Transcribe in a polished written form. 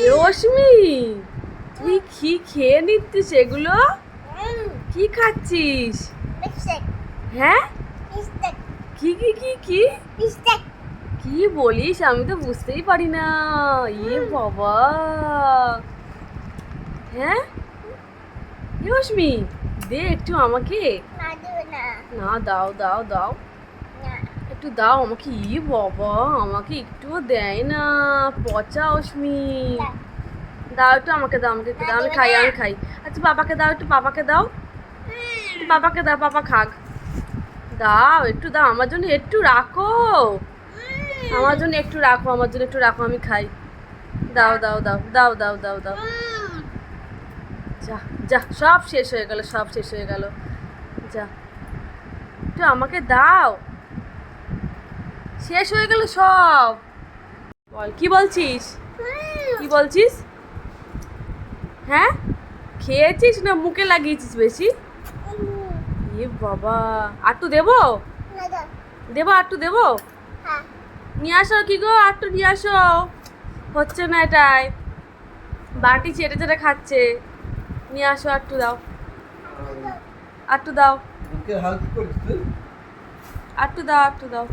রশ্মি, তুই কি খেয়ে নিচ্ছিস এগুলো? কি খাচ্ছিস? হ্যাঁ, কি কি কি কি কি বলিস? আমি তো বুঝতেই পারি না। বাবা, হ্যাঁ, রশ্মি, দে একটু আমাকে। না, দাও দাও দাও, একটু দাও আমাকে। বাবা, আমাকে একটুও দেয় না, পচা রশ্মি। দাও একটু আমাকে, দাও আমাকে একটু দাও, আমি খাই আমি খাই। আচ্ছা পাপাকে দাও, একটু পাপাকে দাও, পাপাকে দাও, পাপা খাক। দাও একটু দাও, আমার জন্য একটু রাখো, আমার জন্য একটু রাখো, আমার জন্য একটু রাখো, আমি খাই। দাও দাও দাও দাও দাও দাও দাও। যা যা, সব শেষ হয়ে গেল, সব শেষ হয়ে গেল। যা, একটু আমাকে দাও, শেষ হয়ে গেল সব। বল, কি বলছিস? কি বলছিস? হ্যাঁ, খেয়েছিস না মুখে লাগিয়েছিস বেশি? বাবা, আটটু দেবো? দেবো, আটটু দেবো? নিয়ে আসো, কি গো, আটটু নিয়ে আসো। হচ্ছে না এটাই, বাটি চেটে চেটে খাচ্ছে। নিয়ে আসো, আটটু দাও, আটটু দাও, আটটু দাও, আটটু দাও।